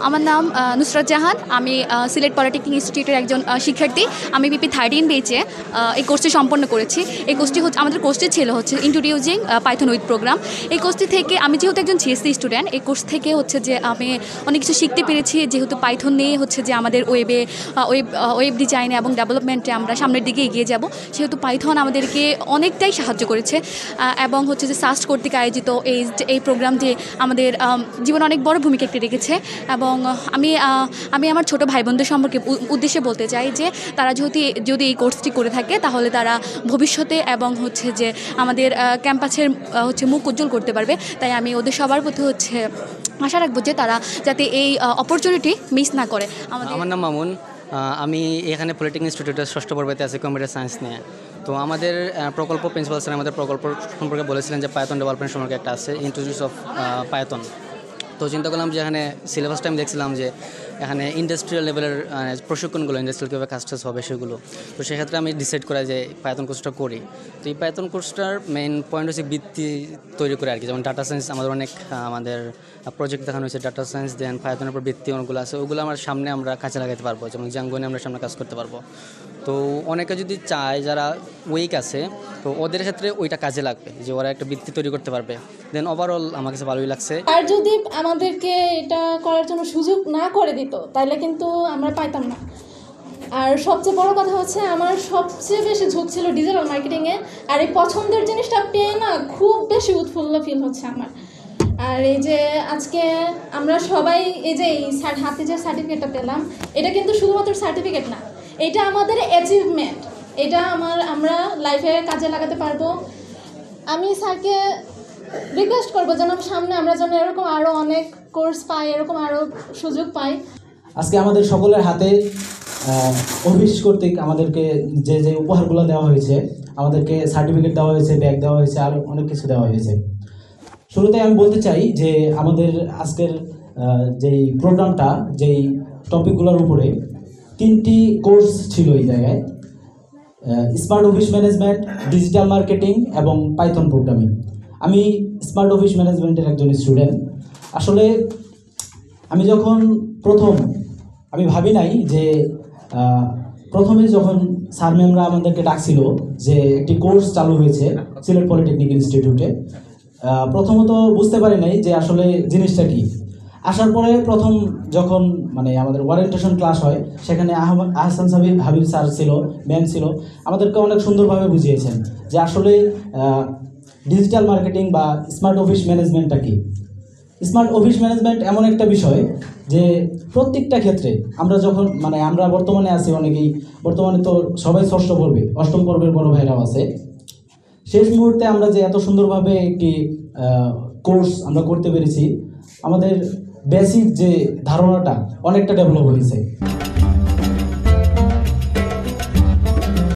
আমার নাম নুসরাত জাহান। আমি সিলেট পলিটেকনিক ইনস্টিটিউটের একজন শিক্ষার্থী। আমি বিপি 13 বেচে এই কোর্সটি সম্পন্ন করেছি। এই কোর্সটি হচ্ছে আমাদের কোর্সটি ছিল ইন্ট্রোডিউসিং পাইথন উইথ প্রোগ্রাম। এই কোর্সটি থেকে আমি যেহেতু একজন সিএসসি স্টুডেন্ট, এই কোর্স থেকে যে আমি অনেক কিছু শিখতে পেরেছি। যেহেতু পাইথন নিয়ে যে আমাদের ওয়েব ডিজাইনে এবং ডেভেলপমেন্টে আমরা সামনের দিকে এগিয়ে যাব, সেহেতু পাইথন আমাদেরকে অনেকটাই সাহায্য করেছে। এবং যে সাস্ট কর্তৃক আয়োজিত এই প্রোগ্রামটি আমাদের জীবনে অনেক বড় ভূমিকা একটি রেখেছে। এবং আমি আমার ছোট ভাই বোনদের সম্পর্কে উদ্দেশ্যে বলতে চাই যে তারা যদি এই কোর্সটি করে থাকে, তাহলে তারা ভবিষ্যতে এবং যে আমাদের ক্যাম্পাসের মুখ উজ্জ্বল করতে পারবে। তাই আমি ওদের সবার প্রতি আশা রাখবো যে তারা যাতে এই অপরচুনিটি মিস না করে। আমার নাম মামুন। আমি এখানে পলিটেকনিক ইনস্টিটিউটের ষষ্ঠ পর্বেতে আছি কম্পিউটার সায়েন্স নিয়ে। তো আমাদের প্রকল্প প্রিন্সিপাল স্যার আমাদের প্রকল্প সম্পর্কে বলেছিলেন যে পাইথন ডেভেলপমেন্ট সম্পর্কে একটা আছে, ইন্ট্রোডিউস অফ পাইথন। তো চিন্তা করলাম যে এখানে সিলেবাসটা আমি দেখছিলাম যে এখানে ইন্ডাস্ট্রিয়াল লেভেলের প্রশিক্ষণগুলো, ইন্ডাস্ট্রিয়াল কীভাবে কাজ হবে সেগুলো। তো সেক্ষেত্রে আমি ডিসাইড করা যে পাইথন কোর্সটা করি। তো এই পাইথন কোর্সটার মেইন পয়েন্ট হচ্ছে ভিত্তি তৈরি করে আর কি। যেমন ডাটা সায়েন্স আমাদের অনেক আমাদের প্রজেক্ট দেখানো হয়েছে, ডাটা সায়েন্স দেন পাইথনের উপর ভিত্তি অনেকগুলো আছে, ওগুলো আমার সামনে আমরা কাজে লাগাতে পারবো। যেমন জাঙ্গো নিয়ে আমরা সামনে কাজ করতে পারবো। তো অনেকে যদি চায় যারা উইক আছে, তো ওদের ক্ষেত্রে ওইটা কাজে লাগবে যে ওরা একটা ভিত্তি তৈরি করতে পারবে। দেন ওভারঅল আমার কাছে ভালোই লাগছে। আর যদি আমাদেরকে এটা করার জন্য সুযোগ না করে দিত, তাহলে কিন্তু আমরা পাইতাম না। আর সবচেয়ে বড় কথা হচ্ছে, আমার সবচেয়ে বেশি ঝোঁক ছিল ডিজিটাল মার্কেটিংয়ে। আর এই পছন্দের জিনিসটা পেয়ে না খুব বেশি উৎফুল্ল ফিল হচ্ছে আমার। আর এই যে আজকে আমরা সবাই এই যে হাতে যে সার্টিফিকেটটা পেলাম, এটা কিন্তু শুধুমাত্র সার্টিফিকেট না, এটা আমাদের অ্যাচিভমেন্ট। এটা আমরা লাইফে কাজে লাগাতে পারবো। আমি স্যারকে রিকোয়েস্ট করবো যেন সামনে আমরা যেন এরকম আরও অনেক কোর্স পাই, এরকম আরও সুযোগ পাই। আজকে আমাদের সকলের হাতে অফিস কর্তৃক আমাদেরকে যে উপহারগুলো দেওয়া হয়েছে, আমাদেরকে সার্টিফিকেট দেওয়া হয়েছে, ব্যাগ দেওয়া হয়েছে, আরও অনেক কিছু দেওয়া হয়েছে। শুরুতে আমি বলতে চাই যে আমাদের আজকের যেই প্রোগ্রামটা, যেই টপিকগুলোর উপরে 3টি কোর্স ছিল এই জায়গায়: smart office management, digital marketing এবং পাইথন প্রোগ্রামিং। আমি স্মার্ট অফিস ম্যানেজমেন্টের একজন স্টুডেন্ট। আসলে আমি যখন আমি ভাবি নাই যে প্রথমে যখন স্যার ম্যামরা আমাদেরকে ডাকছিল যে একটি কোর্স চালু হয়েছে সিলেট পলিটেকনিক ইনস্টিটিউটে, প্রথমত বুঝতে পারি নাই যে আসলে জিনিসটা কি। আসার পরে প্রথম যখন আমাদের ওরিয়েন্টেশন ক্লাস হয়, সেখানে আহসান হাবিব স্যার ছিল, ম্যাম ছিল, আমাদেরকে অনেক সুন্দরভাবে বুঝিয়েছেন যে আসলে ডিজিটাল মার্কেটিং বা স্মার্ট অফিস ম্যানেজমেন্টটা কি। স্মার্ট অফিস ম্যানেজমেন্ট এমন একটা বিষয় যে প্রত্যেকটা ক্ষেত্রে আমরা যখন আমরা বর্তমানে আছি, অনেকেই বর্তমানে তো সবাই ষষ্ঠ পর্বে, অষ্টম পর্বের বড় ভাইরাও আছে। শেষ মুহূর্তে আমরা যে এত সুন্দরভাবে একটি কোর্স আমরা করতে পেরেছি, আমাদের বেসিক যে ধারণাটা অনেকটা ডেভেলপ হয়েছে।